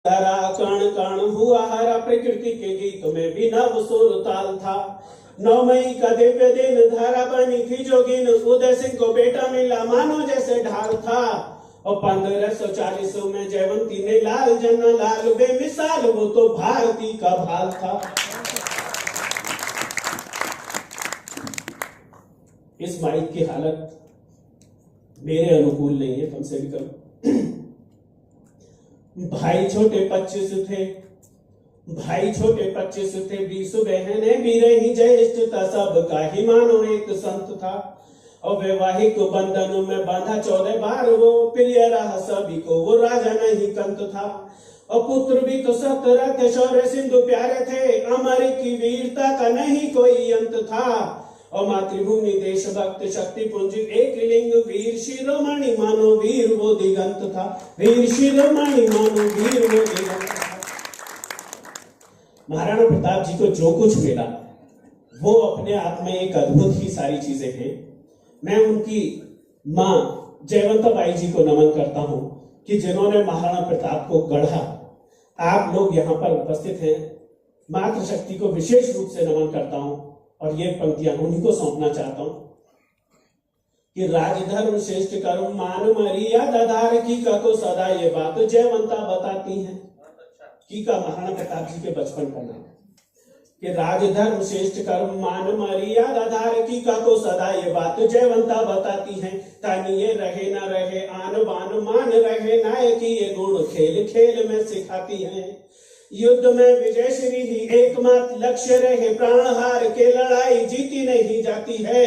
धारा कण कण हुआ हरा, प्रकृति के गीत में भी नव सुर ताल था। 9 मई का दिव्य दिन, धारा बनी थी जोगिन, उदय सिंह को बेटा मिला मानो जैसे ढाल था। और 1540 में जयवंती ने लाल जन्ना लाल, बेमिसाल वो तो भारती का भाल था। इस माइक की हालत मेरे अनुकूल नहीं है, तुमसे भी करो। भाई छोटे 25 थे, भाई छोटे 25 थे, 20 बहनें भी रही, ज्येष्ठ था सबका ही मानो एक संत था। और वैवाहिक बंधनों में बांधा 14 बार वो, प्रिय रहा सभी को वो राजा नहीं कंत था। और पुत्र भी तो 17 थे, शौर्य सिंधु प्यारे थे, अमर की वीरता का नहीं कोई अंत था। और मातृभूमि देशभक्त शक्ति पुंज एक लिंग, वीर शिरोमणि मानो वीर वो दिगंत था, वीर शिरोमणि मानो वीर वो दिगंत था। महाराणा प्रताप जी को जो कुछ मिला वो अपने आप में एक अद्भुत ही सारी चीजें हैं। मैं उनकी मां जयवंताबाई जी को नमन करता हूं कि जिन्होंने महाराणा प्रताप को गढ़ा। आप लोग यहाँ पर उपस्थित हैं, मातृशक्ति को विशेष रूप से नमन करता हूं और ये पंक्तियां उन्हीं को सौंपना चाहता हूं कि राजधर्म श्रेष्ठ कर्म मान मर्यादा धार की को सदा ये बात जयवंता बताती हैं। की का महाराणा प्रताप जी के बचपन का नाम कि राजधर्म श्रेष्ठ कर्म मान मर्यादा धार की को सदा ये बात जयवंता बताती हैं। तानी ये रहे न रहे आन बान मान रहे नायकी, ये गुण खेल खेल में सिखाती हैं। युद्ध में विजय श्री ही एकमात्र लक्ष्य रहे, प्राण हार के लड़ाई जीती नहीं जाती है।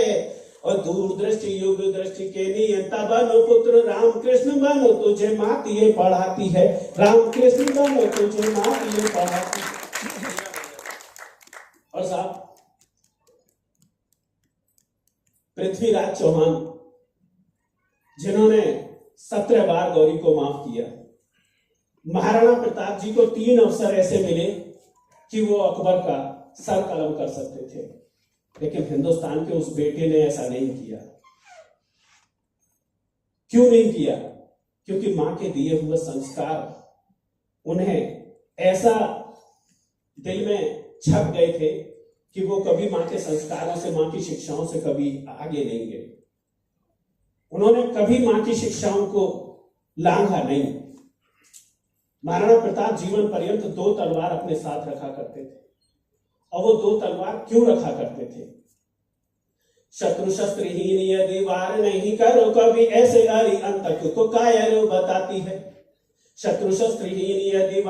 और दूरदृष्टि युग दृष्टि के नियंता बनो पुत्र, राम कृष्ण बनो तुझे मात ये पढ़ाती है, राम कृष्ण बनो तुझे मात ये पढ़ाती है। और साहब पृथ्वीराज चौहान जिन्होंने 17 बार गौरी को माफ किया, महाराणा प्रताप जी को 3 अवसर ऐसे मिले कि वो अकबर का सर कलम कर सकते थे, लेकिन हिंदुस्तान के उस बेटे ने ऐसा नहीं किया। क्यों नहीं किया? क्योंकि मां के दिए हुए संस्कार उन्हें ऐसा दिल में छप गए थे कि वो कभी मां के संस्कारों से, मां की शिक्षाओं से कभी आगे नहीं गए। उन्होंने कभी मां की शिक्षाओं को लांघा नहीं। महाराणा प्रताप जीवन पर्यंत 2 तलवार अपने साथ रखा करते थे। और वो 2 तलवार क्यों रखा करते थे? शत्रु शस्त्रहीन यदि वार नहीं करो कभी, ऐसे हरि अंतक को कायर बताती है। शत्रु शस्त्रहीन यदि